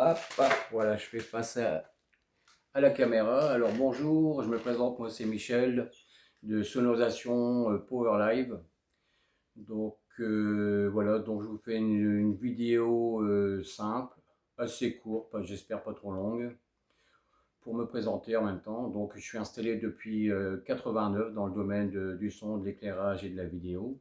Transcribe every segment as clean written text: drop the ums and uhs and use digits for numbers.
Hop, hop, voilà, je fais face à la caméra. Alors bonjour, je me présente, moi c'est Michel de Sonorisation Power Live. Donc voilà, donc je vous fais une vidéo simple, assez courte, j'espère pas trop longue, pour me présenter en même temps. Donc je suis installé depuis 89 dans le domaine du son, de l'éclairage et de la vidéo.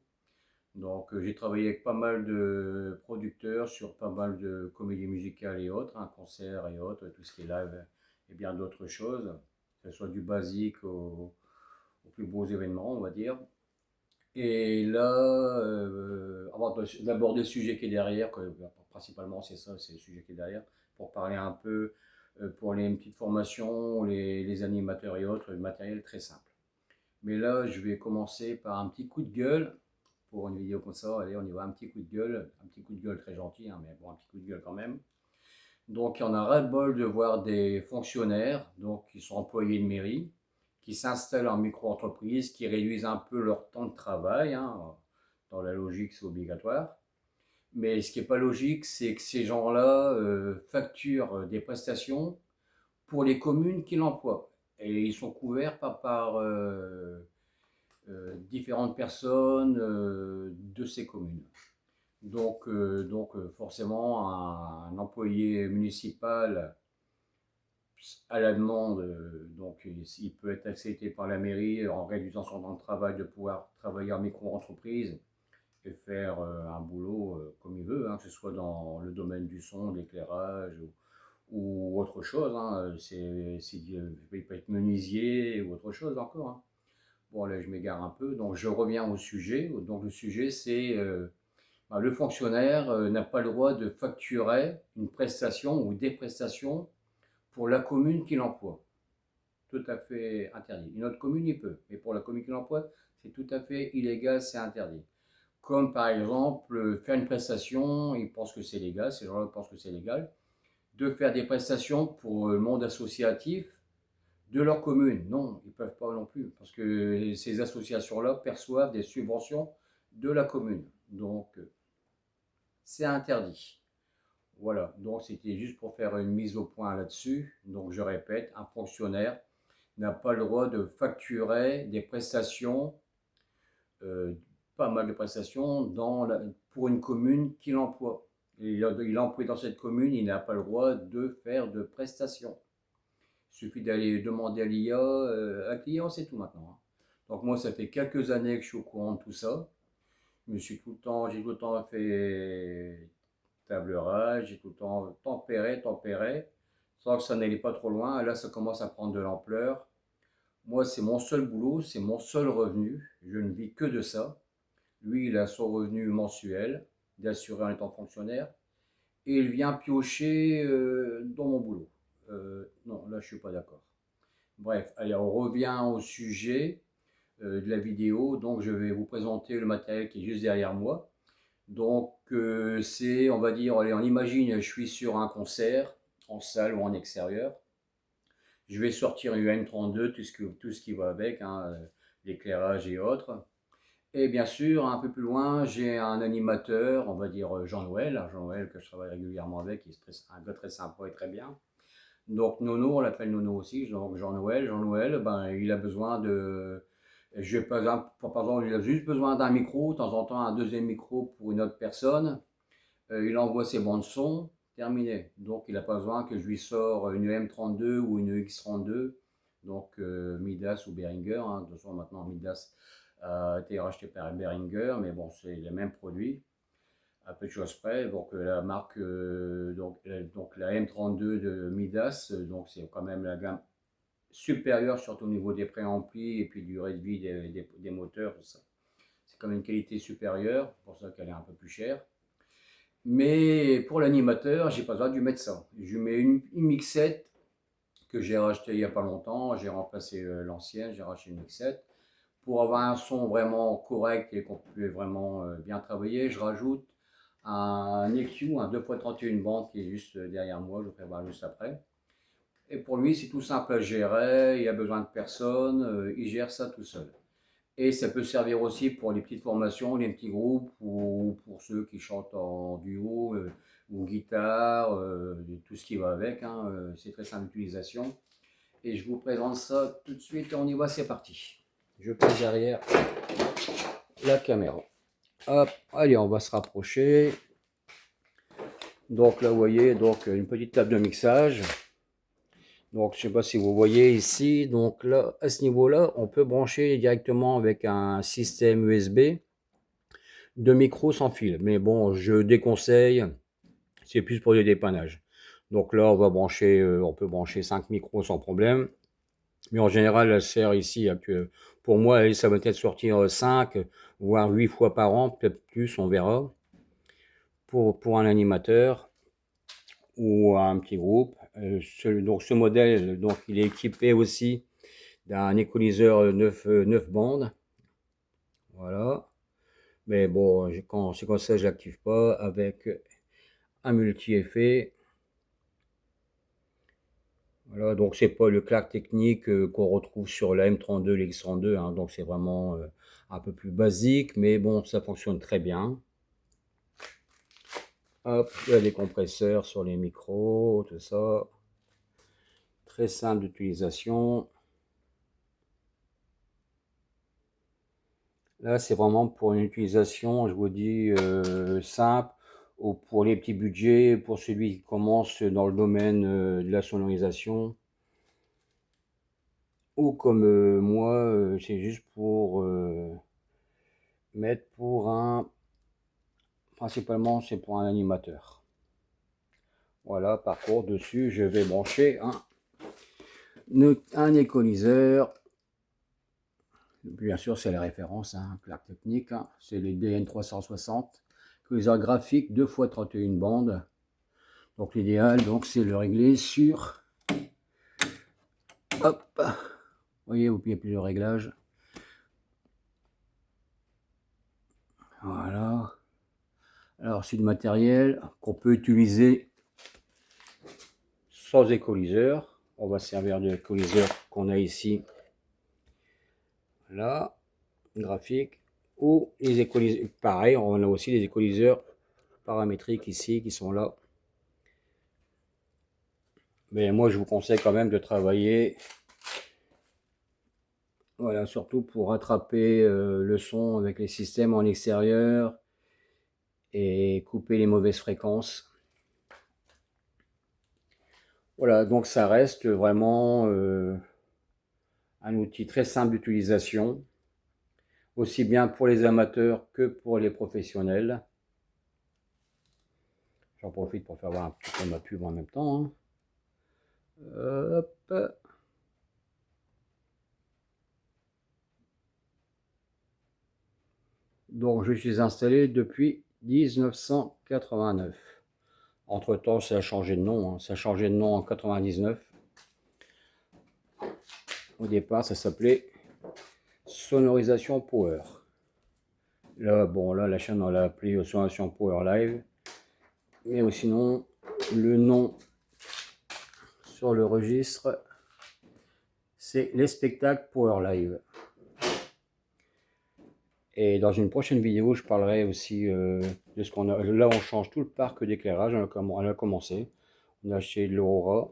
Donc j'ai travaillé avec pas mal de producteurs sur pas mal de comédies musicales et autres, concerts et autres, tout ce qui est live et bien d'autres choses, que ce soit du basique aux plus beaux événements, on va dire. Et là, avant d'aborder le sujet qui est derrière, principalement c'est ça, c'est le sujet qui est derrière, pour parler un peu pour les petites formations, les animateurs et autres, le matériel très simple. Mais là, je vais commencer par un petit coup de gueule pour une vidéo comme ça. Allez, on y va, un petit coup de gueule très gentil, mais bon, un petit coup de gueule quand même. Donc, il y en a ras-le-bol de voir des fonctionnaires, donc qui sont employés de mairie, qui s'installent en micro-entreprise, qui réduisent un peu leur temps de travail. Dans la logique, c'est obligatoire. Mais ce qui n'est pas logique, c'est que ces gens-là facturent des prestations pour les communes qui l'emploient. Et ils sont couverts par différentes personnes de ces communes. Donc forcément, un employé municipal, à la demande, donc il peut être accepté par la mairie en réduisant son temps de travail, de pouvoir travailler en micro-entreprise et faire un boulot comme il veut, que ce soit dans le domaine du son, de l'éclairage ou autre chose. Il peut être menuisier ou autre chose encore. Bon, là, je m'égare un peu, donc je reviens au sujet. Donc, le sujet, c'est le fonctionnaire n'a pas le droit de facturer une prestation ou des prestations pour la commune qui l'emploie. Tout à fait interdit. Une autre commune, il peut, mais pour la commune qui l'emploie, c'est tout à fait illégal, c'est interdit. Comme par exemple, faire une prestation, ils pensent que c'est légal, ces gens-là pensent que c'est légal, de faire des prestations pour le monde associatif de leur commune. Non, ils ne peuvent pas non plus, parce que ces associations-là perçoivent des subventions de la commune. Donc, c'est interdit. Voilà, donc c'était juste pour faire une mise au point là-dessus. Donc, je répète, un fonctionnaire n'a pas le droit de facturer des prestations, euh, pas mal de prestations, pour une commune qu'il emploie. Il est employé dans cette commune, il n'a pas le droit de faire de prestations. Il suffit d'aller demander à l'IA. Avec l'IA, c'est tout maintenant. Donc moi, ça fait quelques années que je suis au courant de tout ça. J'ai tout le temps fait table rase, j'ai tout le temps tempéré, sans que ça n'allait pas trop loin. Et là, ça commence à prendre de l'ampleur. Moi, c'est mon seul boulot, c'est mon seul revenu. Je ne vis que de ça. Lui, il a son revenu mensuel d'assurer en étant fonctionnaire. Et il vient piocher dans mon boulot. Non, là, je ne suis pas d'accord. Bref, allez, on revient au sujet de la vidéo. Donc, je vais vous présenter le matériel qui est juste derrière moi. Donc, on va dire, allez, on imagine, je suis sur un concert, en salle ou en extérieur. Je vais sortir une UM32, tout ce qui va avec, l'éclairage et autres. Et bien sûr, un peu plus loin, j'ai un animateur, on va dire Jean-Noël, Jean-Noël que je travaille régulièrement avec, qui est un gars très sympa et très bien. Donc Nono, on l'appelle Nono aussi, donc Jean-Noël. Jean-Noël, il a besoin de... par exemple, il a juste besoin d'un micro, de temps en temps un deuxième micro pour une autre personne. Il envoie ses bandes son, terminé. Donc il n'a pas besoin que je lui sors une M32 ou une X32, donc Midas ou Behringer. De toute façon, maintenant Midas a été racheté par Behringer, mais bon, c'est les mêmes produits à peu de choses près. Donc la marque, donc la M32 de Midas, donc c'est quand même la gamme supérieure, surtout au niveau des préamplis et puis du durée de vie des moteurs. C'est quand même une qualité supérieure, pour ça qu'elle est un peu plus chère. Mais pour l'animateur, j'ai pas besoin de lui mettre ça. Je lui mets une mixette que j'ai racheté il n'y a pas longtemps. J'ai remplacé l'ancienne, j'ai racheté une mixette. Pour avoir un son vraiment correct et qu'on peut vraiment bien travailler, je rajoute un EQ, un 2x31 bandes qui est juste derrière moi, je vous prévois juste après. Et pour lui, c'est tout simple à gérer, il a besoin de personne, il gère ça tout seul. Et ça peut servir aussi pour les petites formations, les petits groupes ou pour ceux qui chantent en duo. ou guitare, tout ce qui va avec, hein, c'est très simple d'utilisation. Et je vous présente ça tout de suite, on y va, c'est parti. Je passe derrière la caméra. Hop, allez, on va se rapprocher. Donc là, vous voyez, donc une petite table de mixage. Donc, je ne sais pas si vous voyez ici. Donc là, à ce niveau-là, on peut brancher directement avec un système USB de micro sans fil. Mais bon, je déconseille. C'est plus pour le dépannage. Donc là, on peut brancher 5 micros sans problème. Mais en général, elle sert ici, pour moi, ça va peut-être sortir 5, voire 8 fois par an, peut-être plus, on verra. Pour un animateur ou un petit groupe. Donc ce modèle, donc, il est équipé aussi d'un équaliseur 9 bandes. Voilà. Mais bon, quand c'est comme ça, je l'active pas avec un multi-effet. Voilà, donc c'est pas le clac technique qu'on retrouve sur la M32, l'X32, hein, donc c'est vraiment un peu plus basique, mais bon, ça fonctionne très bien. Hop, il y a des compresseurs sur les micros, tout ça. Très simple d'utilisation. Là, c'est vraiment pour une utilisation, je vous dis, simple, ou pour les petits budgets, pour celui qui commence dans le domaine de la sonorisation. Ou comme moi, c'est juste pour mettre principalement c'est pour un animateur. Voilà, par contre, dessus, je vais brancher un équaliseur. Bien sûr, c'est la référence, hein, plaque technique, hein, c'est les DN360. Équaliseur graphique 2x31 bandes. Donc l'idéal, donc c'est le régler sur. Hop, vous voyez, il y a plusieurs réglages. Voilà. Alors c'est du matériel qu'on peut utiliser sans équaliseur. On va servir de l'équaliseur qu'on a ici. Là, graphique. Ou les équaliseurs. Pareil, on a aussi les équaliseurs paramétriques ici qui sont là. Mais moi, je vous conseille quand même de travailler. Voilà, surtout pour rattraper le son avec les systèmes en extérieur et couper les mauvaises fréquences. Voilà, donc ça reste vraiment un outil très simple d'utilisation, aussi bien pour les amateurs que pour les professionnels. J'en profite pour faire voir un petit peu ma pub en même temps, hein. Hop. Donc je suis installé depuis 1989. Entre-temps, ça a changé de nom, hein. Ça a changé de nom en 99. Au départ, ça s'appelait Sonorisation Power. Là, bon, là, la chaîne, on l'a appelée Sonorisation Power Live. Mais sinon, le nom sur le registre, c'est les spectacles Power Live. Et dans une prochaine vidéo, je parlerai aussi de ce qu'on a. Là, on change tout le parc d'éclairage. On a commencé. On a acheté de l'Aurora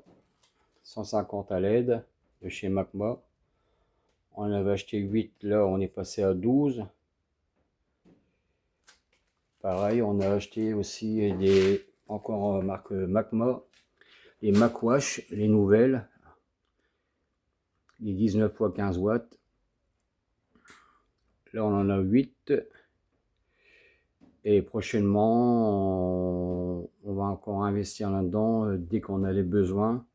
150 à LED de chez Macma. On avait acheté 8, là on est passé à 12. Pareil, on a acheté aussi encore marque Macma, les Macwash, les nouvelles, les 19 x 15 watts. Là on en a 8. Et prochainement, on va encore investir là-dedans dès qu'on a les besoins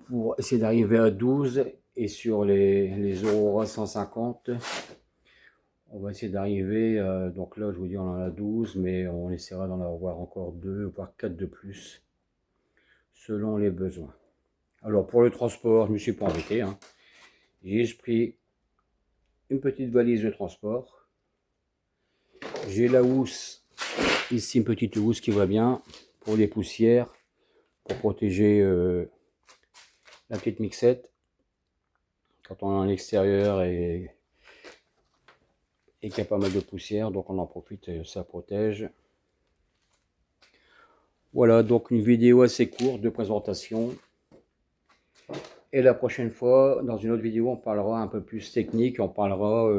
pour essayer d'arriver à 12. Et sur les Aurora 150, on va essayer d'arriver, donc là je vous dis on en a 12, mais on essaiera d'en avoir encore 2, voire 4 de plus, selon les besoins. Alors pour le transport, je ne me suis pas embêté, hein. J'ai juste pris une petite valise de transport. J'ai la housse, ici une petite housse qui va bien, pour les poussières, pour protéger la petite mixette, quand on est en extérieur et qu'il y a pas mal de poussière, donc on en profite, ça protège. Voilà, donc une vidéo assez courte de présentation. Et la prochaine fois, dans une autre vidéo, on parlera un peu plus technique, on parlera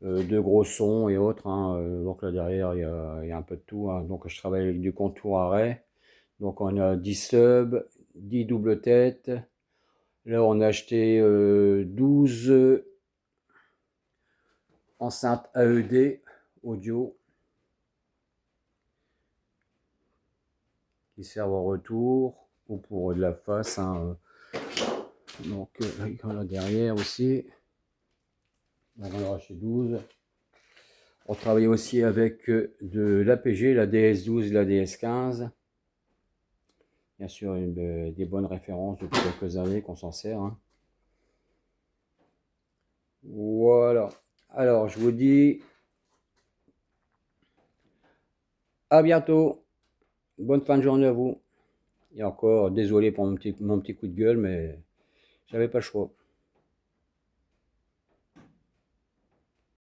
de gros sons et autres, hein. Donc là derrière, il y a un peu de tout, hein. Donc je travaille avec du contour arrêt. Donc on a 10 subs, 10 double têtes. Là on a acheté 12 enceintes AED audio qui servent au retour ou pour de la face, hein. Donc là derrière aussi. Donc on en a acheté 12. On travaille aussi avec de l'APG, la DS12 et la DS15. Bien sûr, des bonnes références depuis quelques années qu'on s'en sert, hein. Voilà. Alors, je vous dis à bientôt. Bonne fin de journée à vous. Et encore, désolé pour mon petit coup de gueule, mais j'avais pas le choix.